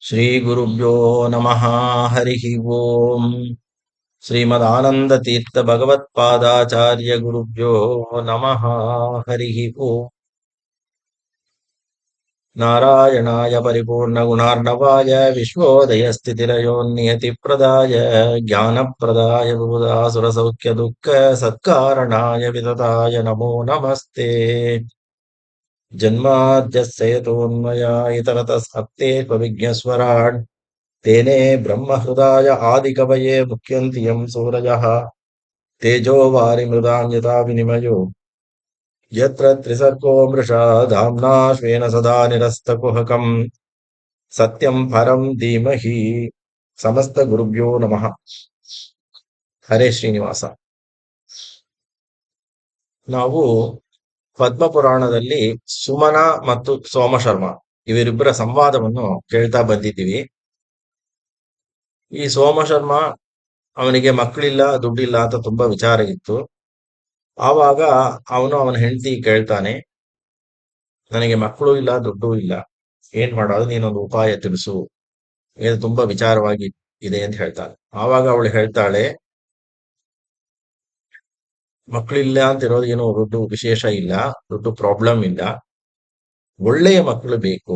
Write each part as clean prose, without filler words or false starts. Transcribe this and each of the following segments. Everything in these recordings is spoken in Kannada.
ಶ್ರೀಗುರುಭ್ಯೋ ನಮಃ. ಹರಿ ಓಂ. ಶ್ರೀಮದಾನಂದತೀರ್ಥ ಭಗವತ್ಪಾದಾಚಾರ್ಯ ಗುರುಭ್ಯೋ ನಮಃ. ಹರಿ ಓಂ. ನಾರಾಯಣಾಯ ಪರಿಪೂರ್ಣಗುಣಾರ್ಣವಾಯ ವಿಶ್ವೋದಯಸ್ಥಿತಿಲಯೋನ್ನಿಯತಿಪ್ರದಾಯ ಜ್ಞಾನಪ್ರದಾಯ ವಿಬುಧಾಸುರಸೌಖ್ಯದುಃಖ ಸತ್ಕಾರಣಾಯ ವಿತತಾಯ ನಮೋ ನಮಸ್ತೆ. ಜನ್ಮಾದ್ಯಸ್ಯ ಯತೋನ್ಮಯಾಯಿತರತಸ್ಹತ್ತೇತ್ವವಿಘ್ನಸ್ವರಾಟ್ तेने ब्रह्महृदाय आदिकवये मुह्यन्ति यं सूरयः तेजो वारिमृदां यथा विनिमयो यत्र त्रिसर्गो मृषा धाम्ना स्वेन सदा निरस्तकुहकम् सत्यं परं धीमहि. समस्त गुरुभ्यो नमः. ಹರೇ ಶ್ರೀನಿವಾಸ. ನಾವು ಪದ್ಮಪುರಾಣದಲ್ಲಿ ಸುಮನ ಮತ್ತು ಸೋಮಶರ್ಮ ಇವರಿಬ್ಬರ ಸಂವಾದವನ್ನು ಕೇಳ್ತಾ ಬಂದಿದ್ದೀವಿ. ಈ ಸೋಮಶರ್ಮ ಅವನಿಗೆ ಮಕ್ಕಳಿಲ್ಲ, ದುಡ್ಡಿಲ್ಲ ಅಂತ ತುಂಬಾ ವಿಚಾರ ಇತ್ತು. ಆವಾಗ ಅವನ ಹೆಂಡತಿ ಕೇಳ್ತಾನೆ, ನನಗೆ ಮಕ್ಕಳು ಇಲ್ಲ, ದುಡ್ಡು ಇಲ್ಲ, ಏನ್ ಮಾಡೋದು, ನೀನೊಂದು ಉಪಾಯ ತಿಳಿಸು, ಇದು ತುಂಬಾ ವಿಚಾರವಾಗಿ ಇದೆ ಅಂತ ಹೇಳ್ತಾನೆ. ಆವಾಗ ಅವಳು ಹೇಳ್ತಾಳೆ, ಮಕ್ಕಳಿಲ್ಲ ಅಂತ ಇರೋದು ಏನೋ ದೊಡ್ಡ ವಿಶೇಷ ಇಲ್ಲ, ದೊಡ್ಡ ಪ್ರಾಬ್ಲಮ್ ಇಲ್ಲ, ಒಳ್ಳೆಯ ಮಕ್ಕಳು ಬೇಕು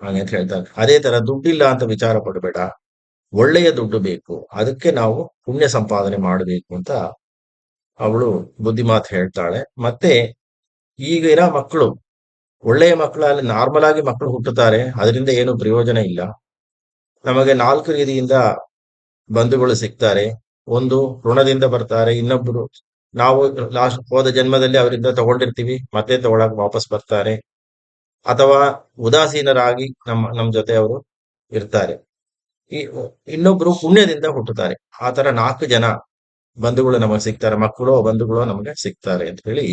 ಹಾಗಂತ ಹೇಳ್ತಾನೆ. ಅದೇ ತರ ದುಡ್ಡಿಲ್ಲ ಅಂತ ವಿಚಾರ ಪಡಬೇಡ, ಒಳ್ಳೆಯ ದುಡ್ಡು ಬೇಕು, ಅದಕ್ಕೆ ನಾವು ಪುಣ್ಯ ಸಂಪಾದನೆ ಮಾಡಬೇಕು ಅಂತ ಅವಳು ಬುದ್ಧಿಮಾತು ಹೇಳ್ತಾಳೆ. ಮತ್ತೆ ಈಗ ಇರೋ ಮಕ್ಕಳು ಒಳ್ಳೆಯ ಮಕ್ಕಳಲ್ಲಿ ನಾರ್ಮಲ್ ಆಗಿ ಮಕ್ಕಳು ಹುಟ್ಟುತ್ತಾರೆ, ಅದರಿಂದ ಏನು ಪ್ರಯೋಜನ ಇಲ್ಲ. ನಮಗೆ 4 ರೀತಿಯಿಂದ ಬಂಧುಗಳು ಸಿಗ್ತಾರೆ. ಒಂದು ಋಣದಿಂದ ಬರ್ತಾರೆ, ಇನ್ನೊಬ್ರು ನಾವು ಲಾಸ್ಟ್ ಹೋದ ಜನ್ಮದಲ್ಲಿ ಅವರಿಂದ ತಗೊಂಡಿರ್ತೀವಿ, ಮತ್ತೆ ತಗೊಳಕ್ ವಾಪಸ್ ಬರ್ತಾರೆ, ಅಥವಾ ಉದಾಸೀನರಾಗಿ ನಮ್ಮ ಜೊತೆ ಅವರು ಇರ್ತಾರೆ. ಈ ಇನ್ನೊಬ್ರು ಪುಣ್ಯದಿಂದ ಹುಟ್ಟುತ್ತಾರೆ. ಆ ತರ 4 ಜನ ಬಂಧುಗಳು ನಮಗೆ ಸಿಗ್ತಾರೆ, ಮಕ್ಕಳು ಬಂಧುಗಳು ನಮಗೆ ಸಿಗ್ತಾರೆ ಅಂತ ಹೇಳಿ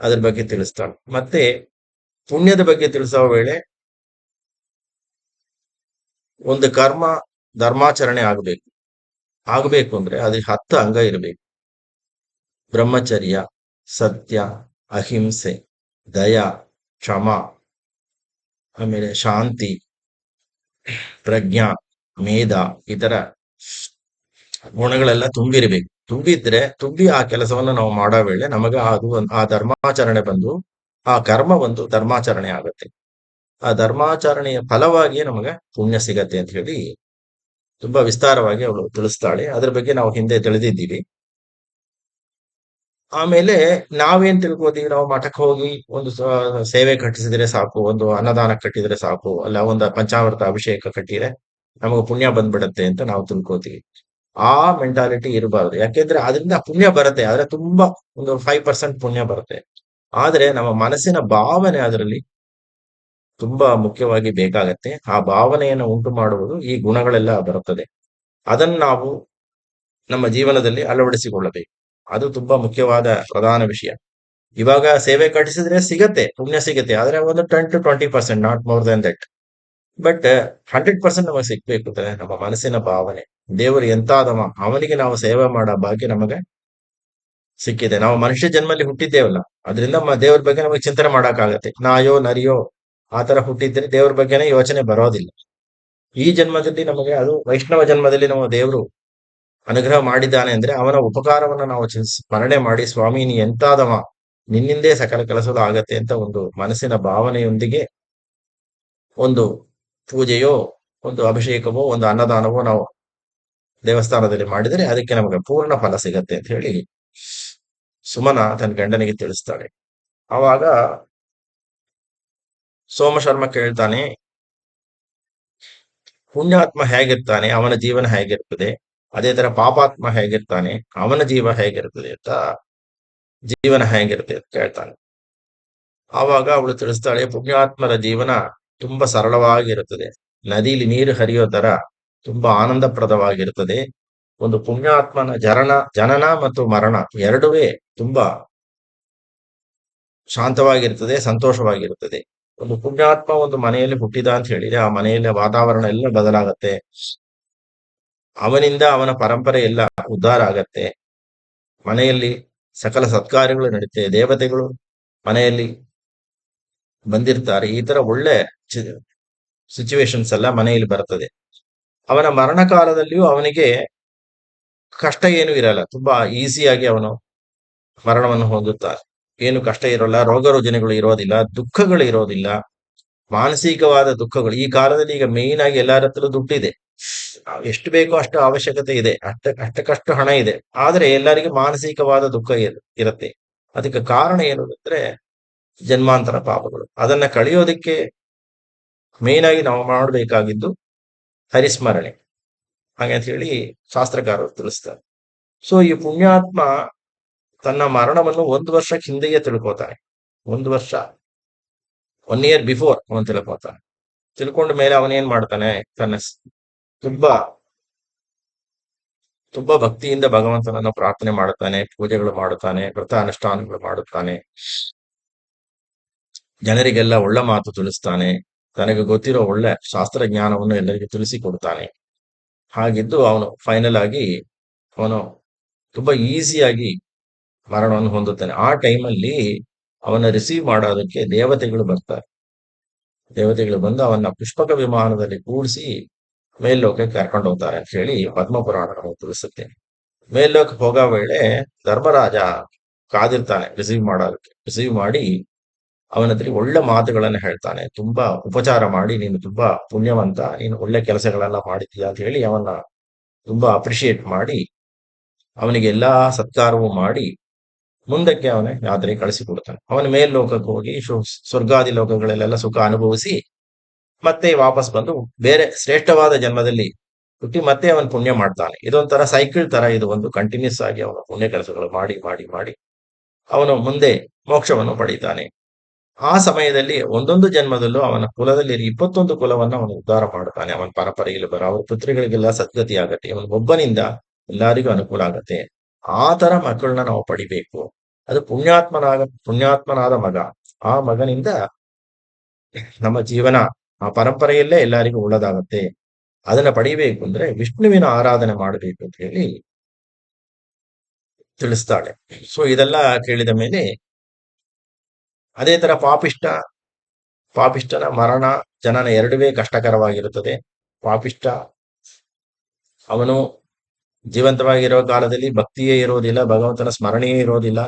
ಅದ್ರ ಬಗ್ಗೆ ತಿಳಿಸ್ತಾಳೆ. ಮತ್ತೆ ಪುಣ್ಯದ ಬಗ್ಗೆ ತಿಳಿಸೋ ವೇಳೆ ಒಂದು ಕರ್ಮ ಧರ್ಮಾಚರಣೆ ಆಗಬೇಕು ಅಂದ್ರೆ ಅದಕ್ಕೆ 10 ಅಂಗ ಇರಬೇಕು. ಬ್ರಹ್ಮಚರ್ಯ, ಸತ್ಯ, ಅಹಿಂಸೆ, ದಯ, ಕ್ಷಮ, ಆಮೇಲೆ ಶಾಂತಿ, ಪ್ರಜ್ಞಾ, ಮೇಧ, ಈ ತರ ಗುಣಗಳೆಲ್ಲ ತುಂಬಿ ಆ ಕೆಲಸವನ್ನು ನಾವು ಮಾಡೋ ವೇಳೆ ನಮಗೆ ಅದು ಆ ಧರ್ಮಾಚರಣೆ ಬಂದು ಆ ಕರ್ಮ ಒಂದು ಧರ್ಮಾಚರಣೆ ಆಗತ್ತೆ. ಆ ಧರ್ಮಾಚರಣೆಯ ಫಲವಾಗಿ ನಮಗೆ ಪುಣ್ಯ ಸಿಗತ್ತೆ ಅಂತ ಹೇಳಿ ತುಂಬಾ ವಿಸ್ತಾರವಾಗಿ ಅವಳು ತಿಳಿಸ್ತಾಳೆ. ಅದ್ರ ಬಗ್ಗೆ ನಾವು ಹಿಂದೆ ತಿಳಿದಿದ್ದೀವಿ. ಆಮೇಲೆ ನಾವೇನ್ ತಿಳ್ಕೋತೀವಿ, ನಾವು ಮಠಕ್ಕೆ ಹೋಗಿ ಒಂದು ಸೇವೆ ಕಟ್ಟಿಸಿದ್ರೆ ಸಾಕು, ಒಂದು ಅನ್ನದಾನ ಕಟ್ಟಿದ್ರೆ ಸಾಕು, ಅಲ್ಲ ಒಂದು ಪಂಚಾಮೃತ ಅಭಿಷೇಕ ಕಟ್ಟಿದ್ರೆ ನಮಗೆ ಪುಣ್ಯ ಬಂದ್ಬಿಡತ್ತೆ ಅಂತ ನಾವು ತಿಳ್ಕೋತೀವಿ. ಆ ಮೆಂಟಾಲಿಟಿ ಇರಬಾರ್ದು. ಯಾಕೆಂದ್ರೆ ಅದರಿಂದ ಪುಣ್ಯ ಬರುತ್ತೆ, ಆದ್ರೆ ತುಂಬಾ ಒಂದು 5% ಪುಣ್ಯ ಬರುತ್ತೆ. ಆದ್ರೆ ನಮ್ಮ ಮನಸ್ಸಿನ ಭಾವನೆ ಅದರಲ್ಲಿ ತುಂಬಾ ಮುಖ್ಯವಾಗಿ ಬೇಕಾಗತ್ತೆ. ಆ ಭಾವನೆಯನ್ನು ಉಂಟು ಮಾಡುವುದು ಈ ಗುಣಗಳೆಲ್ಲ ಬರುತ್ತದೆ. ಅದನ್ನು ನಾವು ನಮ್ಮ ಜೀವನದಲ್ಲಿ ಅಳವಡಿಸಿಕೊಳ್ಳಬೇಕು. ಅದು ತುಂಬಾ ಮುಖ್ಯವಾದ ಪ್ರಧಾನ ವಿಷಯ. ಇವಾಗ ಸೇವೆ ಕಟ್ಟಿಸಿದ್ರೆ ಸಿಗತ್ತೆ, ಪುಣ್ಯ ಸಿಗತ್ತೆ, ಆದ್ರೆ ಒಂದು 10 to 20%, not more than that. But 100% ನಮಗೆ ಸಿಗ್ಬೇಕು ನಮ್ಮ ಮನಸ್ಸಿನ ಭಾವನೆ. ದೇವರು ಎಂತಾದವ, ಅವನಿಗೆ ನಾವು ಸೇವೆ ಮಾಡೋ ಭಾಗ್ಯ ನಮಗೆ ಸಿಕ್ಕಿದೆ. ನಾವು ಮನುಷ್ಯ ಜನ್ಮಲ್ಲಿ ಹುಟ್ಟಿದ್ದೇವಲ್ಲ, ಅದರಿಂದ ದೇವ್ರ ಬಗ್ಗೆ ನಮಗೆ ಚಿಂತನೆ ಮಾಡಕ್ಕಾಗತ್ತೆ. ನಾಯೋ ನರಿಯೋ ಆ ತರ ಹುಟ್ಟಿದ್ರೆ ದೇವ್ರ ಬಗ್ಗೆನೇ ಯೋಚನೆ ಬರೋದಿಲ್ಲ. ಈ ಜನ್ಮದಲ್ಲಿ ನಮಗೆ ಅದು ವೈಷ್ಣವ ಜನ್ಮದಲ್ಲಿ ನಮ್ಮ ದೇವರು ಅನುಗ್ರಹ ಮಾಡಿದ್ದಾನೆ ಅಂದ್ರೆ ಅವನ ಉಪಕಾರವನ್ನ ನಾವು ಸ್ಮರಣೆ ಮಾಡಿ, ಸ್ವಾಮಿ ನೀ ಎಂತಾದವ, ನಿನ್ನಿಂದೇ ಸಕಲ ಕೆಲಸಗಳು ಆಗತ್ತೆ ಅಂತ ಒಂದು ಮನಸ್ಸಿನ ಭಾವನೆಯೊಂದಿಗೆ ಒಂದು ಪೂಜೆಯೋ, ಒಂದು ಅಭಿಷೇಕವೋ, ಒಂದು ಅನ್ನದಾನವೋ ನಾವು ದೇವಸ್ಥಾನದಲ್ಲಿ ಮಾಡಿದರೆ ಅದಕ್ಕೆ ನಮಗೆ ಪೂರ್ಣ ಫಲ ಸಿಗತ್ತೆ ಅಂತ ಹೇಳಿ ಸುಮನ ತನ್ನ ಗಂಡನಿಗೆ ತಿಳಿಸ್ತಾಳೆ. ಆವಾಗ ಸೋಮಶರ್ಮ ಕೇಳ್ತಾನೆ, ಪುಣ್ಯಾತ್ಮ ಹೇಗಿರ್ತಾನೆ, ಅವನ ಜೀವನ ಹೇಗಿರ್ತದೆ, ಅದೇ ತರ ಪಾಪಾತ್ಮ ಹೇಗಿರ್ತಾನೆ, ಅವನ ಜೀವನ ಹೇಗಿರುತ್ತೆ ಅಂತ ಕೇಳ್ತಾನೆ. ಆವಾಗ ಅವಳು ತಿಳಿಸ್ತಾಳೆ, ಪುಣ್ಯಾತ್ಮರ ಜೀವನ ತುಂಬಾ ಸರಳವಾಗಿರುತ್ತದೆ, ನದಿಲಿ ನೀರು ಹರಿಯೋ ತರ ತುಂಬಾ ಆನಂದಪ್ರದವಾಗಿರುತ್ತದೆ. ಒಂದು ಪುಣ್ಯಾತ್ಮನ ಜನನ ಮತ್ತು ಮರಣ ಎರಡುವೇ ತುಂಬಾ ಶಾಂತವಾಗಿರ್ತದೆ, ಸಂತೋಷವಾಗಿರುತ್ತದೆ. ಒಂದು ಪುಣ್ಯಾತ್ಮ ಒಂದು ಮನೆಯಲ್ಲಿ ಹುಟ್ಟಿದ ಅಂತ ಹೇಳಿದ್ರೆ ಆ ಮನೆಯಲ್ಲಿ ವಾತಾವರಣ ಎಲ್ಲ ಬದಲಾಗತ್ತೆ, ಅವನಿಂದ ಅವನ ಪರಂಪರೆ ಎಲ್ಲ ಉದ್ಧಾರ ಆಗತ್ತೆ, ಮನೆಯಲ್ಲಿ ಸಕಲ ಸತ್ಕಾರ್ಯಗಳು ನಡೀತೆ, ದೇವತೆಗಳು ಮನೆಯಲ್ಲಿ ಬಂದಿರ್ತಾರೆ. ಈ ತರ ಒಳ್ಳೆ ಸಿಚುವೇಶನ್ಸ್ ಎಲ್ಲ ಮನೆಯಲ್ಲಿ ಬರ್ತದೆ. ಅವನ ಮರಣ ಕಾಲದಲ್ಲಿಯೂ ಅವನಿಗೆ ಕಷ್ಟ ಏನು ಇರಲ್ಲ. ತುಂಬಾ ಈಸಿಯಾಗಿ ಅವನು ಮರಣವನ್ನು ಹೊಂದುತ್ತಾನೆ. ಏನು ಕಷ್ಟ ಇರೋಲ್ಲ, ರೋಗ ರುಜಿನಗಳು ಇರೋದಿಲ್ಲ, ದುಃಖಗಳು ಇರೋದಿಲ್ಲ, ಮಾನಸಿಕವಾದ ದುಃಖಗಳು. ಈ ಕಾಲದಲ್ಲಿ ಈಗ ಮೇಯ್ನ್ ಆಗಿ ಎಲ್ಲರ ಹತ್ರ ದುಡ್ಡಿದೆ, ಎಷ್ಟು ಬೇಕೋ ಅಷ್ಟು ಅವಶ್ಯಕತೆ ಇದೆ, ಅಷ್ಟಕ್ಕಷ್ಟು ಹಣ ಇದೆ, ಆದ್ರೆ ಎಲ್ಲರಿಗೂ ಮಾನಸಿಕವಾದ ದುಃಖ ಇರುತ್ತೆ. ಅದಕ್ಕೆ ಕಾರಣ ಏನು ಅಂದ್ರೆ ಜನ್ಮಾಂತರ ಪಾಪಗಳು. ಅದನ್ನ ಕಳೆಯೋದಕ್ಕೆ ಮೇಯ್ನ್ ಆಗಿ ನಾವು ಮಾಡಬೇಕಾಗಿದ್ದು ಹರಿಸ್ಮರಣೆ, ಹಾಗಂತ ಹೇಳಿ ಶಾಸ್ತ್ರಕಾರರು ತಿಳಿಸ್ತಾರೆ. ಸೊ ಈ ಪುಣ್ಯಾತ್ಮ ತನ್ನ ಮರಣವನ್ನು 1 ವರ್ಷಕ್ಕೆ ಹಿಂದೆಯೇ ತಿಳ್ಕೊತಾನೆ. 1 ವರ್ಷ, 1 ಇಯರ್ ಬಿಫೋರ್ ಅವನು ತಿಳ್ಕೊತಾನೆ. ತಿಳ್ಕೊಂಡ ಮೇಲೆ ಅವನೇನ್ ಮಾಡ್ತಾನೆ, ತನ್ನ ತುಂಬಾ ತುಂಬಾ ಭಕ್ತಿಯಿಂದ ಭಗವಂತನನ್ನು ಪ್ರಾರ್ಥನೆ ಮಾಡುತ್ತಾನೆ, ಪೂಜೆಗಳು ಮಾಡುತ್ತಾನೆ, ವ್ರತ ಅನುಷ್ಠಾನಗಳು ಮಾಡುತ್ತಾನೆ, ಜನರಿಗೆಲ್ಲ ಒಳ್ಳೆ ಮಾತು ತಿಳಿಸ್ತಾನೆ, ತನಗೆ ಗೊತ್ತಿರೋ ಒಳ್ಳೆ ಶಾಸ್ತ್ರ ಜ್ಞಾನವನ್ನು ಎಲ್ಲರಿಗೂ ತಿಳಿಸಿಕೊಡ್ತಾನೆ. ಹಾಗಿದ್ದು ಅವನು ಫೈನಲ್ ಆಗಿ ಅವನು ತುಂಬಾ ಈಸಿಯಾಗಿ ಮರಣವನ್ನು ಹೊಂದುತ್ತಾನೆ. ಆ ಟೈಮಲ್ಲಿ ಅವನ ರಿಸೀವ್ ಮಾಡೋದಕ್ಕೆ ದೇವತೆಗಳು ಬರ್ತಾರೆ. ದೇವತೆಗಳು ಬಂದು ಅವನ್ನ ಪುಷ್ಪಕ ವಿಮಾನದಲ್ಲಿ ಕೂಡಿಸಿ ಮೇಲ್ಲೋಕಕ್ಕೆ ಕರ್ಕೊಂಡು ಹೋಗ್ತಾರೆ ಅಂತ ಹೇಳಿ ಪದ್ಮಪುರಾಣ ನಮಗೆ ತಿಳಿಸುತ್ತೆ. ಮೇಲ್ಲೋಕಕ್ಕೆ ಹೋಗೋ ವೇಳೆ ಧರ್ಮರಾಜ ಕಾದಿರ್ತಾನೆ ರಿಸೀವ್ ಮಾಡೋದಕ್ಕೆ. ರಿಸೀವ್ ಮಾಡಿ ಅವನ ಹತ್ರ ಒಳ್ಳೆ ಮಾತುಗಳನ್ನ ಹೇಳ್ತಾನೆ. ತುಂಬಾ ಉಪಚಾರ ಮಾಡಿ, ನೀನು ತುಂಬಾ ಪುಣ್ಯವಂತ, ನೀನು ಒಳ್ಳೆ ಕೆಲಸಗಳೆಲ್ಲ ಮಾಡಿದ್ದೀಯ ಅಂತ ಹೇಳಿ ಅವನ್ನ ತುಂಬಾ ಅಪ್ರಿಶಿಯೇಟ್ ಮಾಡಿ ಅವನಿಗೆ ಎಲ್ಲಾ ಸತ್ಕಾರವೂ ಮಾಡಿ ಮುಂದಕ್ಕೆ ಅವನ ಯಾತ್ರೆ ಕಳಿಸಿಕೊಡ್ತಾನೆ. ಅವನ ಮೇಲ್ಲೋಕಕ್ಕೆ ಹೋಗಿ ಸ್ವರ್ಗಾದಿ ಲೋಕಗಳಲ್ಲೆಲ್ಲ ಸುಖ ಅನುಭವಿಸಿ ಮತ್ತೆ ವಾಪಸ್ ಬಂದು ಬೇರೆ ಶ್ರೇಷ್ಠವಾದ ಜನ್ಮದಲ್ಲಿ ಹುಟ್ಟಿ ಮತ್ತೆ ಅವನು ಪುಣ್ಯ ಮಾಡ್ತಾನೆ. ಇದೊಂಥರ ಸೈಕಲ್ ತರ, ಇದು ಒಂದು ಕಂಟಿನ್ಯೂಸ್ ಆಗಿ ಅವನ ಪುಣ್ಯ ಕೆಲಸಗಳು ಮಾಡಿ ಮಾಡಿ ಮಾಡಿ ಅವನು ಮುಂದೆ ಮೋಕ್ಷವನ್ನು ಪಡೀತಾನೆ. ಆ ಸಮಯದಲ್ಲಿ ಒಂದೊಂದು ಜನ್ಮದಲ್ಲೂ ಅವನ ಕುಲದಲ್ಲಿ 21 ಕುಲವನ್ನು ಅವನು ಉದ್ಧಾರ ಮಾಡುತ್ತಾನೆ. ಅವನ ಪರಂಪರೆಯಲ್ಲಿ ಬರೋ ಅವ್ರ ಪುತ್ರಿಗಳಿಗೆಲ್ಲ ಸದ್ಗತಿ ಆಗತ್ತೆ, ಇವನು ಒಬ್ಬನಿಂದ ಎಲ್ಲರಿಗೂ ಅನುಕೂಲ ಆಗತ್ತೆ. ಆ ತರ ಮಕ್ಕಳನ್ನ ನಾವು ಪಡಿಬೇಕು. ಅದು ಪುಣ್ಯಾತ್ಮನಾದ ಮಗ. ಆ ಮಗನಿಂದ ನಮ್ಮ ಜೀವನ ಆ ಪರಂಪರೆಯಲ್ಲೇ ಎಲ್ಲರಿಗೂ ಒಳ್ಳೇದಾಗತ್ತೆ. ಅದನ್ನ ಪಡಿಬೇಕು ಅಂದ್ರೆ ವಿಷ್ಣುವಿನ ಆರಾಧನೆ ಮಾಡಬೇಕು ಅಂತ ಹೇಳಿ ತಿಳಿಸ್ತಾಳೆ. ಸೊ ಇದೆಲ್ಲ ಕೇಳಿದ ಮೇಲೆ ಅದೇ ತರ ಪಾಪಿಷ್ಟನ ಮರಣ ಜನನ ಎರಡುವೇ ಕಷ್ಟಕರವಾಗಿರುತ್ತದೆ. ಪಾಪಿಷ್ಟ ಅವನು ಜೀವಂತವಾಗಿರೋ ಕಾಲದಲ್ಲಿ ಭಕ್ತಿಯೇ ಇರೋದಿಲ್ಲ, ಭಗವಂತನ ಸ್ಮರಣೆಯೇ ಇರೋದಿಲ್ಲ,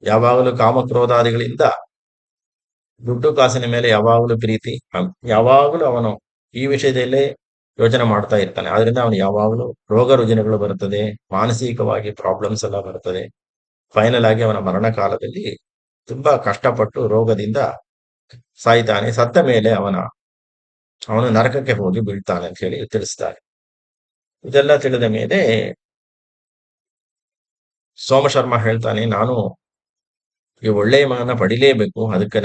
ಯಾವಾಗಲೂ ಕಾಮಕ್ರೋಧಾದಿಗಳಿಂದ ದುಡ್ಡು ಕಾಸಿನ ಮೇಲೆ ಯಾವಾಗಲೂ ಪ್ರೀತಿ, ಯಾವಾಗಲೂ ಅವನು ಈ ವಿಷಯದಲ್ಲೇ ಯೋಚನೆ ಮಾಡ್ತಾ ಇರ್ತಾನೆ. ಆದ್ರಿಂದ ಅವನು ಯಾವಾಗಲೂ ರೋಗ ರುಜಿನಗಳು ಬರುತ್ತದೆ, ಮಾನಸಿಕವಾಗಿ ಪ್ರಾಬ್ಲಮ್ಸ್ ಎಲ್ಲ ಬರುತ್ತದೆ. ಫೈನಲ್ ಆಗಿ ಅವನ ಮರಣ ಕಾಲದಲ್ಲಿ ತುಂಬಾ ಕಷ್ಟಪಟ್ಟು ರೋಗದಿಂದ ಸಾಯ್ತಾನೆ. ಸತ್ತ ಮೇಲೆ ಅವನು ನರಕಕ್ಕೆ ಹೋಗಿ ಬೀಳ್ತಾನೆ ಅಂತ ಹೇಳಿ ತಿಳಿಸ್ತಾರೆ. ಇದೆಲ್ಲ ತಿಳಿದ ಮೇಲೆ ಸೋಮಶರ್ಮ ಹೇಳ್ತಾನೆ, ನಾನು ಈ ಒಳ್ಳೆಯ ಮಗನ ಪಡಿಲೇಬೇಕು, ಅದಕ್ಕೆ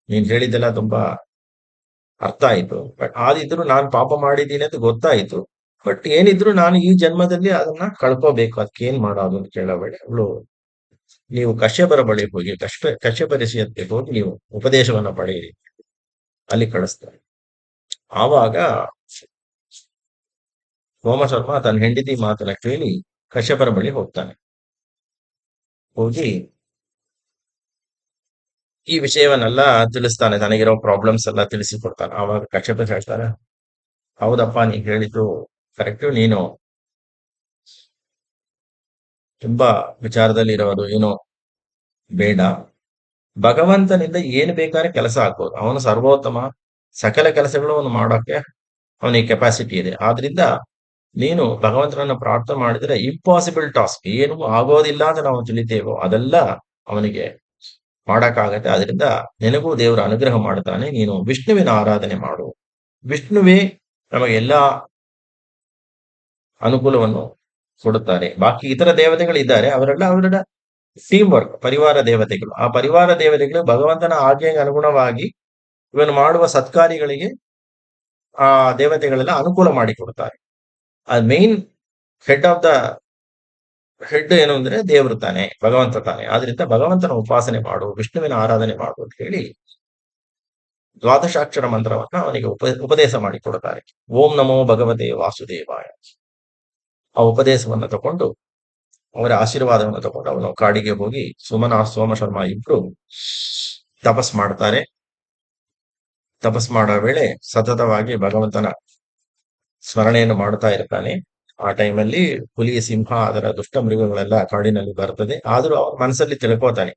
ನೀನ್ ಹೇಳಿದ್ದೆಲ್ಲ ತುಂಬಾ ಅರ್ಥ ಆಯ್ತು. ಬಟ್ ಆದಿದ್ರು ನಾನು ಪಾಪ ಮಾಡಿದ್ದೀನಿ ಅಂತ ಗೊತ್ತಾಯ್ತು. ಬಟ್ ಏನಿದ್ರು ನಾನು ಈ ಜನ್ಮದಲ್ಲಿ ಅದನ್ನ ಕಳ್ಕೋಬೇಕು, ಅದಕ್ಕೆ ಏನ್ ಮಾಡೋದು ಅಂತ ಕೇಳಬೇಡಿ. ಅವಳು, ನೀವು ಕಶ್ಯಪರ ಬಳಿ ಹೋಗಿ, ಕಶ್ಯಪ ಋಷಿಯಂತೆ ಹೋಗಿ ನೀವು ಉಪದೇಶವನ್ನ ಪಡೆಯಿರಿ, ಅಲ್ಲಿ ಕಳಿಸ್ತಾರೆ. ಆವಾಗ ಸೋಮಶರ್ಮ ತನ್ನ ಹೆಂಡತಿ ಮಾತನ್ನ ಕೇಳಿ ಕಶ್ಯಪರ ಬಳಿ ಹೋಗ್ತಾನೆ. ಹೋಗಿ ಈ ವಿಷಯವನ್ನೆಲ್ಲ ತಿಳಿಸ್ತಾನೆ, ತನಗಿರೋ ಪ್ರಾಬ್ಲಮ್ಸ್ ಎಲ್ಲ ತಿಳಿಸಿಕೊಡ್ತಾನೆ. ಆವಾಗ ಕಶ್ಯಪ ಹೇಳ್ತಾರೆ, ಹೌದಪ್ಪ, ನೀನ್ ಹೇಳಿದ್ದು ಕರೆಕ್ಟು, ನೀನು ತುಂಬಾ ವಿಚಾರದಲ್ಲಿ ಇರೋದು ಏನೋ ಬೇಡ. ಭಗವಂತನಿಂದ ಏನು ಬೇಕಾದ್ರೆ ಕೆಲಸ ಆಗ್ಬೋದು, ಅವನು ಸರ್ವೋತ್ತಮ, ಸಕಲ ಕೆಲಸಗಳು ಅವನು ಮಾಡೋಕೆ ಅವನಿಗೆ ಕೆಪಾಸಿಟಿ ಇದೆ. ಆದ್ರಿಂದ ನೀನು ಭಗವಂತನನ್ನ ಪ್ರಾರ್ಥನೆ ಮಾಡಿದ್ರೆ ಇಂಪಾಸಿಬಲ್ ಟಾಸ್ಕ್, ಏನು ಆಗೋದಿಲ್ಲ ಅಂತ ನಾವು ತಿಳಿತೇವೋ ಅದೆಲ್ಲ ಅವನಿಗೆ ಮಾಡಕ್ಕಾಗತ್ತೆ. ಅದರಿಂದ ನಿನಗೂ ದೇವರು ಅನುಗ್ರಹ ಮಾಡ್ತಾನೆ, ನೀನು ವಿಷ್ಣುವಿನ ಆರಾಧನೆ ಮಾಡು. ವಿಷ್ಣುವೇ ನಮಗೆ ಎಲ್ಲಾ ಅನುಕೂಲವನ್ನು ಕೊಡುತ್ತಾರೆ. ಬಾಕಿ ಇತರ ದೇವತೆಗಳಿದ್ದಾರೆ, ಅವರ ಟೀಮ್ ವರ್ಕ್, ಪರಿವಾರ ದೇವತೆಗಳು. ಆ ಪರಿವಾರ ದೇವತೆಗಳು ಭಗವಂತನ ಆಜ್ಞೆಗೆ ಅನುಗುಣವಾಗಿ ಇವನು ಮಾಡುವ ಸತ್ಕಾರ್ಯಗಳಿಗೆ ಆ ದೇವತೆಗಳೆಲ್ಲ ಅನುಕೂಲ ಮಾಡಿಕೊಡ್ತಾರೆ. ಮೇನ್ ಹೆಡ್ ಏನು ಅಂದ್ರೆ ದೇವರು ತಾನೆ, ಭಗವಂತ ತಾನೆ. ಆದ್ರಿಂದ ಭಗವಂತನ ಉಪಾಸನೆ ಮಾಡು, ವಿಷ್ಣುವಿನ ಆರಾಧನೆ ಮಾಡು ಅಂತ ಹೇಳಿ ದ್ವಾದಶಾಕ್ಷರ ಮಂತ್ರವನ್ನ ಅವನಿಗೆ ಉಪದೇಶ ಮಾಡಿಕೊಡುತ್ತಾರೆ. ಓಂ ನಮೋ ಭಗವತೆ ವಾಸುದೇವಾಯ. ಆ ಉಪದೇಶವನ್ನ ತಗೊಂಡು, ಅವರ ಆಶೀರ್ವಾದವನ್ನು ತಗೊಂಡು ಅವನು ಕಾಡಿಗೆ ಹೋಗಿ ಸೋಮಶರ್ಮ ಇಬ್ರು ತಪಸ್ ಮಾಡ್ತಾರೆ. ತಪಸ್ ಮಾಡೋ ವೇಳೆ ಸತತವಾಗಿ ಭಗವಂತನ ಸ್ಮರಣೆಯನ್ನು ಮಾಡ್ತಾ ಇರ್ತಾನೆ. ಆ ಟೈಮಲ್ಲಿ ಹುಲಿ, ಸಿಂಹ, ಅದರ ದುಷ್ಟ ಮೃಗಗಳೆಲ್ಲ ಕಾಡಿನಲ್ಲಿ ಬರ್ತದೆ. ಆದ್ರೂ ಅವನ ಮನಸ್ಸಲ್ಲಿ ತಿಳ್ಕೊತಾನೆ,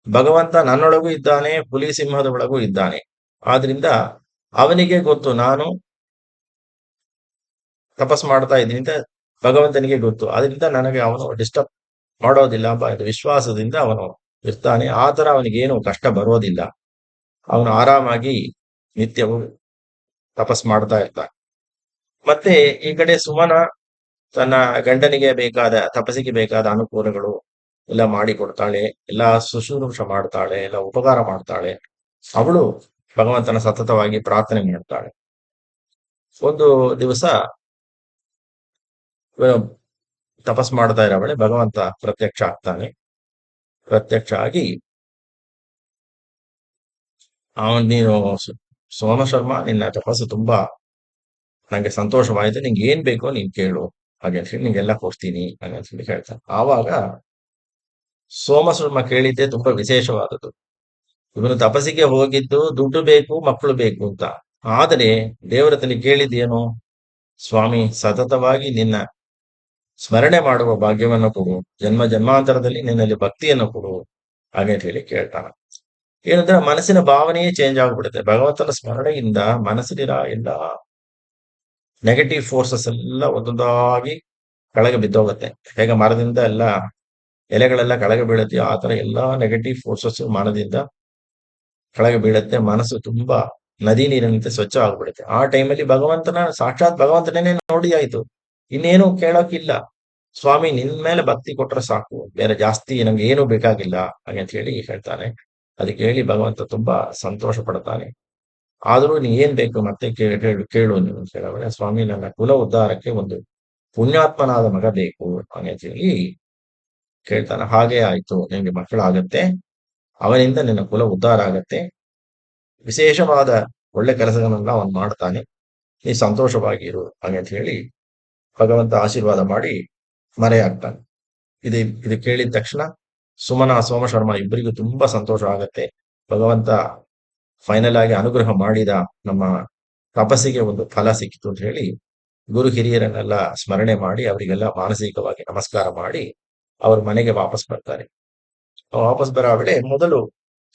ಭಗವಂತ ನನ್ನೊಳಗೂ ಇದ್ದಾನೆ, ಹುಲಿ ಸಿಂಹದ ಒಳಗೂ ಇದ್ದಾನೆ. ಆದ್ರಿಂದ ಅವನಿಗೆ ಗೊತ್ತು ನಾನು ತಪಸ್ ಮಾಡ್ತಾ ಇದ್ದೀನಿ ಅಂತ ಭಗವಂತನಿಗೆ ಗೊತ್ತು. ಆದ್ರಿಂದ ನನಗೆ ಅವನು ಡಿಸ್ಟರ್ಬ್ ಮಾಡೋದಿಲ್ಲ ಎಂಬ ಇದು ವಿಶ್ವಾಸದಿಂದ ಅವನು ಇರ್ತಾನೆ. ಆ ತರ ಅವನಿಗೇನು ಕಷ್ಟ ಬರೋದಿಲ್ಲ. ಅವನು ಆರಾಮಾಗಿ ನಿತ್ಯವೂ ತಪಸ್ ಮಾಡ್ತಾ ಇರ್ತಾನೆ. ಮತ್ತೆ ಈ ಕಡೆ ಸುಮನ ತನ್ನ ಗಂಡನಿಗೆ ಬೇಕಾದ ತಪಸ್ಸಿಗೆ ಬೇಕಾದ ಅನುಕೂಲಗಳು ಎಲ್ಲ ಮಾಡಿಕೊಡ್ತಾಳೆ, ಎಲ್ಲ ಶುಶ್ರೂಷ ಮಾಡ್ತಾಳೆ, ಎಲ್ಲ ಉಪಕಾರ ಮಾಡ್ತಾಳೆ. ಅವಳು ಭಗವಂತನ ಸತತವಾಗಿ ಪ್ರಾರ್ಥನೆ ಮಾಡ್ತಾಳೆ. ಒಂದು ದಿವಸ ತಪಸ್ ಮಾಡ್ತಾ ಇರೋವಳೆ ಭಗವಂತ ಪ್ರತ್ಯಕ್ಷ ಆಗ್ತಾನೆ. ಪ್ರತ್ಯಕ್ಷ ಆಗಿ ನೀನು ಸೋಮ ಶರ್ಮ, ನಿನ್ನ ತಪಸ್ಸು ತುಂಬಾ ನಂಗೆ ಸಂತೋಷವಾಯಿತು, ನಿಂಗೆ ಏನ್ ಬೇಕೋ ನೀನ್ ಕೇಳು, ಹಾಗೆ ಹೇಳಿ ನಿಂಗೆಲ್ಲ ಕೊಡ್ತೀನಿ ಹಾಗೆ ಹೇಳಿ ಹೇಳ್ತಾನೆ. ಆವಾಗ ಸೋಮ ಶರ್ಮ ಕೇಳಿದ್ದೆ ತುಂಬಾ ವಿಶೇಷವಾದದ್ದು. ಇವನು ತಪಸ್ಸಿಗೆ ಹೋಗಿದ್ದು ದುಡ್ಡು ಬೇಕು, ಮಕ್ಕಳು ಬೇಕು ಅಂತ. ಆದರೆ ದೇವರ ಹತ್ರ ಕೇಳಿದ್ದೇನು? ಸ್ವಾಮಿ, ಸತತವಾಗಿ ನಿನ್ನ ಸ್ಮರಣೆ ಮಾಡುವ ಭಾಗ್ಯವನ್ನು ಕೊಡು, ಜನ್ಮ ಜನ್ಮಾಂತರದಲ್ಲಿ ನಿನ್ನಲ್ಲಿ ಭಕ್ತಿಯನ್ನು ಕೊಡು ಹಾಗೆ ಹೇಳಿ ಕೇಳ್ತಾನೆ. ಏನಂದ್ರೆ ಮನಸ್ಸಿನ ಭಾವನೆಯೇ ಚೇಂಜ್ ಆಗ್ಬಿಡುತ್ತೆ. ಭಗವಂತನ ಸ್ಮರಣೆಯಿಂದ ಮನಸ್ಸಿನ ಎಲ್ಲ ನೆಗೆಟಿವ್ ಫೋರ್ಸಸ್ ಎಲ್ಲ ಒಂದೊಂದಾಗಿ ಕೆಳಗೆ ಬಿದ್ದೋಗುತ್ತೆ. ಹೇಗೆ ಮರದಿಂದ ಎಲ್ಲ ಎಲೆಗಳೆಲ್ಲ ಕೆಳಗೆ ಬೀಳುತ್ತೆ, ಆ ತರ ಎಲ್ಲಾ ನೆಗೆಟಿವ್ ಫೋರ್ಸಸ್ ಮನದಿಂದ ಕೆಳಗೆ ಬೀಳುತ್ತೆ. ಮನಸ್ಸು ತುಂಬಾ ನದಿ ನೀರಿನಂತೆ ಸ್ವಚ್ಛ ಆಗ್ಬಿಡುತ್ತೆ. ಆ ಟೈಮಲ್ಲಿ ಸಾಕ್ಷಾತ್ ಭಗವಂತನೇ ನೋಡಿ ಆಯ್ತು, ಇನ್ನೇನು ಕೇಳೋಕಿಲ್ಲ. ಸ್ವಾಮಿ, ನಿನ್ ಮೇಲೆ ಭಕ್ತಿ ಕೊಟ್ರೆ ಸಾಕು, ಬೇರೆ ಜಾಸ್ತಿ ನಮ್ಗೆ ಏನು ಬೇಕಾಗಿಲ್ಲ ಹಾಗೆ ಅಂತ ಹೇಳಿ ಹೇಳ್ತಾನೆ. ಅದಕ್ಕೆ ಹೇಳಿ ಭಗವಂತ ತುಂಬಾ ಸಂತೋಷ ಪಡ್ತಾನೆ. ಆದ್ರೂ ನೀ ಏನ್ ಬೇಕು ಮತ್ತೆ ಕೇಳು ನೀವು ಕೇಳಬೇಡ. ಸ್ವಾಮಿ, ನನ್ನ ಕುಲ ಉದ್ಧಾರಕ್ಕೆ ಒಂದು ಪುಣ್ಯಾತ್ಮನಾದ ಮಗ ಬೇಕು ಹಾಗೆ ಅಂತ ಹೇಳಿ ಕೇಳ್ತಾನೆ. ಹಾಗೆ ಆಯ್ತು, ನಿನ್ಗೆ ಮಕ್ಕಳಾಗತ್ತೆ, ಅವನಿಂದ ನಿನ್ನ ಕುಲ ಉದ್ಧಾರ ಆಗತ್ತೆ, ವಿಶೇಷವಾದ ಒಳ್ಳೆ ಕೆಲಸಗಳನ್ನ ಅವನು ಮಾಡ್ತಾನೆ, ನೀ ಸಂತೋಷವಾಗಿರು ಹಾಗೆ ಅಂತ ಹೇಳಿ ಭಗವಂತ ಆಶೀರ್ವಾದ ಮಾಡಿ ಮರೆಯಾಗ್ತಾನೆ. ಇದು ಕೇಳಿದ ತಕ್ಷಣ ಸುಮನ, ಸೋಮಶರ್ಮ ಇಬ್ಬರಿಗೂ ತುಂಬಾ ಸಂತೋಷ ಆಗತ್ತೆ. ಭಗವಂತ ಫೈನಲ್ ಆಗಿ ಅನುಗ್ರಹ ಮಾಡಿದ, ನಮ್ಮ ತಪಸ್ಸಿಗೆ ಒಂದು ಫಲ ಸಿಕ್ಕಿತು ಅಂತ ಹೇಳಿ ಗುರು ಹಿರಿಯರನ್ನೆಲ್ಲ ಸ್ಮರಣೆ ಮಾಡಿ ಅವರಿಗೆಲ್ಲ ಮಾನಸಿಕವಾಗಿ ನಮಸ್ಕಾರ ಮಾಡಿ ಅವ್ರ ಮನೆಗೆ ವಾಪಸ್ ಬರ್ತಾರೆ. ವಾಪಸ್ ಬರೋ ವೇಳೆ ಮೊದಲು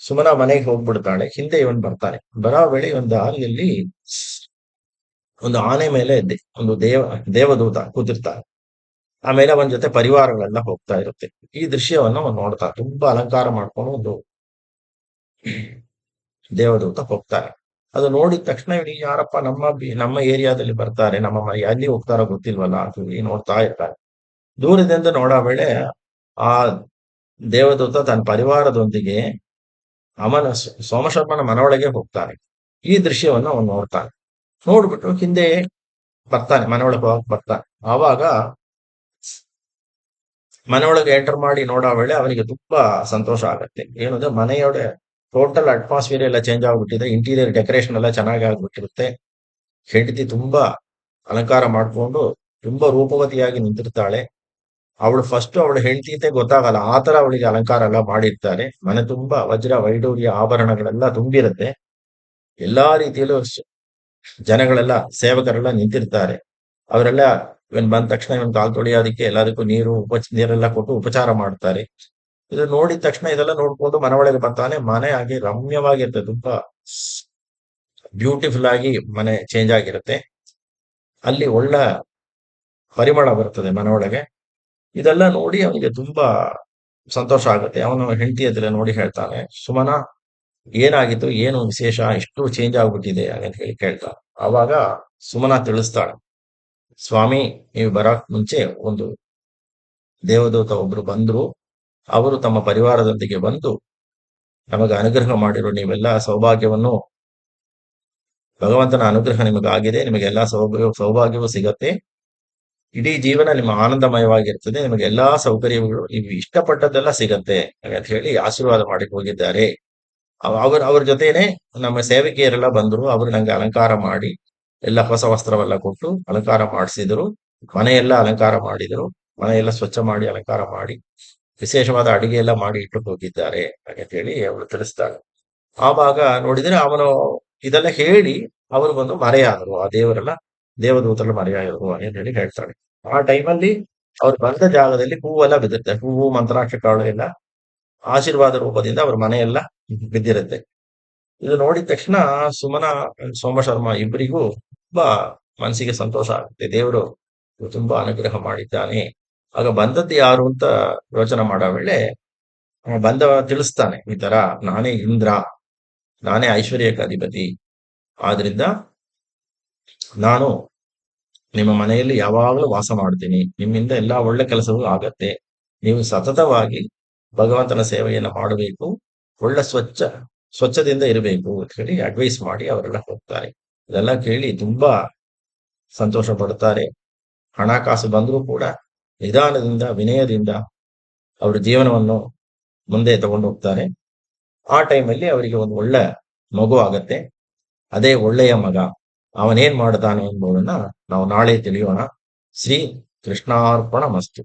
ಸುಮನ ಮನೆಗೆ ಹೋಗ್ಬಿಡ್ತಾಳೆ, ಹಿಂದೆ ಇವನ್ ಬರ್ತಾನೆ. ಬರೋ ವೇಳೆ ಒಂದು ದಾರಿಯಲ್ಲಿ ಒಂದು ಆನೆ ಮೇಲೆ ಒಂದು ದೇವದೂತ ಕೂತಿರ್ತಾನೆ. ಆಮೇಲೆ ಅವನ ಜೊತೆ ಪರಿವಾರಗಳೆಲ್ಲ ಹೋಗ್ತಾ ಇರುತ್ತೆ. ಈ ದೃಶ್ಯವನ್ನ ಅವನು ನೋಡ್ತಾ ತುಂಬಾ ಅಲಂಕಾರ ಮಾಡ್ಕೊಂಡು ಒಂದು ದೇವದೂತ ಹೋಗ್ತಾರೆ. ಅದು ನೋಡಿದ ತಕ್ಷಣ ಇವನಿಗೆ ಯಾರಪ್ಪ ನಮ್ಮ ಏರಿಯಾದಲ್ಲಿ ಬರ್ತಾರೆ, ಎಲ್ಲಿ ಹೋಗ್ತಾರೋ ಗೊತ್ತಿಲ್ವಲ್ಲ ಅಂತ ಹೇಳಿ ನೋಡ್ತಾ ಇರ್ತಾರೆ. ದೂರದಿಂದ ನೋಡೋ ವೇಳೆ ಆ ದೇವದೂತ ತನ್ನ ಪರಿವಾರದೊಂದಿಗೆ ಸೋಮಶರ್ಮನ ಮನೊಳಗೆ ಹೋಗ್ತಾನೆ. ಈ ದೃಶ್ಯವನ್ನು ಅವನು ನೋಡ್ತಾನೆ. ನೋಡ್ಬಿಟ್ಟು ಹಿಂದೆ ಬರ್ತಾನೆ, ಮನೆಯೊಳಗೆ ಹೋಗಕ್ ಬರ್ತಾನೆ. ಆವಾಗ ಮನೆಯೊಳಗೆ ಎಂಟರ್ ಮಾಡಿ ನೋಡೋ ವೇಳೆ ಅವನಿಗೆ ತುಂಬಾ ಸಂತೋಷ ಆಗತ್ತೆ. ಏನಂದ್ರೆ ಮನೆಯೊಳಗೆ ಟೋಟಲ್ ಅಟ್ಮಾಸ್ಫಿಯರ್ ಎಲ್ಲ ಚೇಂಜ್ ಆಗ್ಬಿಟ್ಟಿದೆ, ಇಂಟೀರಿಯರ್ ಡೆಕೋರೇಷನ್ ಎಲ್ಲ ಚೆನ್ನಾಗಿ ಆಗ್ಬಿಟ್ಟಿರುತ್ತೆ. ಹೆಂಡತಿ ತುಂಬಾ ಅಲಂಕಾರ ಮಾಡ್ಕೊಂಡು ತುಂಬಾ ರೂಪವತಿಯಾಗಿ ನಿಂತಿರ್ತಾಳೆ. ಅವಳ ಹೆಂಡತಿ ಅಂತ ಗೊತ್ತಾಗಲ್ಲ, ಆ ತರ ಅವಳಿಗೆ ಅಲಂಕಾರ ಎಲ್ಲ ಮಾಡಿರ್ತಾರೆ. ಮನೆ ತುಂಬಾ ವಜ್ರ ವೈಡೂರ್ಯ ಆಭರಣಗಳೆಲ್ಲ ತುಂಬಿರುತ್ತೆ. ಎಲ್ಲಾ ರೀತಿಯಲ್ಲೂ ಜನಗಳೆಲ್ಲ, ಸೇವಕರೆಲ್ಲ ನಿಂತಿರ್ತಾರೆ. ಅವರೆಲ್ಲ ಇವನ್ ಬಂದ ತಕ್ಷಣ ಇವನ್ ಕಾಲ್ ತೊಳೆಯೋದಕ್ಕೆ ಎಲ್ಲದಕ್ಕೂ ನೀರೆಲ್ಲ ಕೊಟ್ಟು ಉಪಚಾರ ಮಾಡ್ತಾರೆ. ಇದು ನೋಡಿದ ತಕ್ಷಣ ಇದೆಲ್ಲ ನೋಡ್ಕೊಂಡು ಮನೆ ಒಳಗೆ ಬರ್ತಾನೆ. ಮನೆ ಆಗಿ ರಮ್ಯವಾಗಿರುತ್ತೆ, ತುಂಬಾ ಬ್ಯೂಟಿಫುಲ್ ಆಗಿ ಮನೆ ಚೇಂಜ್ ಆಗಿರುತ್ತೆ. ಅಲ್ಲಿ ಒಳ್ಳೆ ಪರಿಮಳ ಬರ್ತದೆ ಮನೆ ಒಳಗೆ. ಇದೆಲ್ಲ ನೋಡಿ ಅವನಿಗೆ ತುಂಬಾ ಸಂತೋಷ ಆಗುತ್ತೆ. ಅವನು ಹೆಂಡತಿ ಹತ್ರ ನೋಡಿ ಹೇಳ್ತಾನೆ, ಸುಮನ, ಏನಾಗಿತ್ತು, ಏನು ವಿಶೇಷ, ಇಷ್ಟು ಚೇಂಜ್ ಆಗ್ಬಿಟ್ಟಿದೆ ಅಂತ ಹೇಳಿ ಕೇಳ್ತಾನೆ. ಆವಾಗ ಸುಮನ ತಿಳಿಸ್ತಾಳೆ, ಸ್ವಾಮಿ, ನೀವು ಬರಕ್ ಮುಂಚೆ ಒಂದು ದೇವದೂತ ಒಬ್ರು ಬಂದ್ರು. ಅವರು ತಮ್ಮ ಪರಿವಾರದೊಂದಿಗೆ ಬಂದು ನಮಗೆ ಅನುಗ್ರಹ ಮಾಡಿರೋ ನೀವೆಲ್ಲ ಸೌಭಾಗ್ಯವನ್ನು, ಭಗವಂತನ ಅನುಗ್ರಹ ನಿಮಗಾಗಿದೆ, ನಿಮಗೆಲ್ಲಾ ಸೌಭಾಗ್ಯವೂ ಸಿಗತ್ತೆ, ಇಡೀ ಜೀವನ ನಿಮ್ಮ ಆನಂದಮಯವಾಗಿರ್ತದೆ, ನಿಮಗೆ ಎಲ್ಲಾ ಸೌಕರ್ಯಗಳು ನೀವು ಇಷ್ಟಪಟ್ಟದ್ದೆಲ್ಲ ಸಿಗತ್ತೆ ಅಂತ ಹೇಳಿ ಆಶೀರ್ವಾದ ಮಾಡಿ ಹೋಗಿದ್ದಾರೆ. ಅವ್ರ ಜೊತೆನೆ ನಮ್ಮ ಸೇವಕಿಯರೆಲ್ಲ ಬಂದ್ರು. ಅವರು ನಂಗೆ ಅಲಂಕಾರ ಮಾಡಿ ಎಲ್ಲ ಹೊಸ ವಸ್ತ್ರವೆಲ್ಲ ಕೊಟ್ಟು ಅಲಂಕಾರ ಮಾಡಿಸಿದ್ರು. ಮನೆಯೆಲ್ಲ ಅಲಂಕಾರ ಮಾಡಿದ್ರು. ಮನೆಯೆಲ್ಲ ಸ್ವಚ್ಛ ಮಾಡಿ ಅಲಂಕಾರ ಮಾಡಿ ವಿಶೇಷವಾದ ಅಡಿಗೆ ಎಲ್ಲ ಮಾಡಿ ಇಟ್ಟು ಹೋಗಿದ್ದಾರೆ ಅಂತ ಹೇಳಿ ಅವಳು ತಿಳಿಸ್ತಾಳೆ. ಆವಾಗ ನೋಡಿದ್ರೆ ಅವನು ಇದೆಲ್ಲ ಹೇಳಿ ಅವರು ಬಂದು ಮರೆಯಾದರು. ಆ ದೇವರೆಲ್ಲ ದೇವದೂತರೆಲ್ಲ ಮರೆಯಾದರು ಅಂತ ಹೇಳಿ ಹೇಳ್ತಾಳೆ. ಆ ಟೈಮಲ್ಲಿ ಅವ್ರು ಬಂದ ಜಾಗದಲ್ಲಿ ಹೂವೆಲ್ಲ ಬಿದ್ದಿರುತ್ತೆ. ಹೂವು, ಮಂತ್ರಾಕ್ಷಿ ಕಾಳು ಎಲ್ಲ ಆಶೀರ್ವಾದ ರೂಪದಿಂದ ಅವ್ರ ಮನೆಯೆಲ್ಲ ಬಿದ್ದಿರುತ್ತೆ. ಇದು ನೋಡಿದ ತಕ್ಷಣ ಸುಮನ, ಸೋಮಶರ್ಮ ಇಬ್ಬರಿಗೂ ತುಂಬಾ ಮನಸ್ಸಿಗೆ ಸಂತೋಷ ಆಗುತ್ತೆ. ದೇವರು ತುಂಬಾ ಅನುಗ್ರಹ ಮಾಡಿದ್ದಾನೆ. ಆಗ ಬಂದದ್ದು ಯಾರು ಅಂತ ಯೋಚನೆ ಮಾಡೋ ವೇಳೆ ಬಂದವ ತಿಳಿಸ್ತಾನೆ, ಈ ತರ ನಾನೇ ಇಂದ್ರ, ನಾನೇ ಐಶ್ವರ್ಯಕ್ಕೆ ಅಧಿಪತಿ. ಆದ್ರಿಂದ ನಾನು ನಿಮ್ಮ ಮನೆಯಲ್ಲಿ ಯಾವಾಗಲೂ ವಾಸ ಮಾಡ್ತೀನಿ. ನಿಮ್ಮಿಂದ ಎಲ್ಲಾ ಒಳ್ಳೆ ಕೆಲಸಗಳು ಆಗತ್ತೆ. ನೀವು ಸತತವಾಗಿ ಭಗವಂತನ ಸೇವೆಯನ್ನು ಮಾಡಬೇಕು. ಒಳ್ಳೆ ಸ್ವಚ್ಛದಿಂದ ಇರಬೇಕು ಅಂತ ಹೇಳಿ ಅಡ್ವೈಸ್ ಮಾಡಿ ಅವರೆಲ್ಲ ಹೋಗ್ತಾರೆ. ಇದೆಲ್ಲ ಕೇಳಿ ತುಂಬಾ ಸಂತೋಷ ಪಡ್ತಾರೆ. ಹಣಕಾಸು ಬಂದರೂ ಕೂಡ ನಿಧಾನದಿಂದ, ವಿನಯದಿಂದ ಅವರ ಜೀವನವನ್ನು ಮುಂದೆ ತಗೊಂಡು ಹೋಗ್ತಾರೆ. ಆ ಟೈಮಲ್ಲಿ ಅವರಿಗೆ ಒಂದು ಒಳ್ಳೆ ಮಗು ಆಗತ್ತೆ. ಅದೇ ಒಳ್ಳೆಯ ಮಗ. ಅವನೇನ್ ಮಾಡ್ತಾನೆ ಎಂಬುದನ್ನ ನಾವು ನಾಳೆ ತಿಳಿಯೋಣ. ಶ್ರೀ ಕೃಷ್ಣಾರ್ಪಣ ಮಸ್ತು.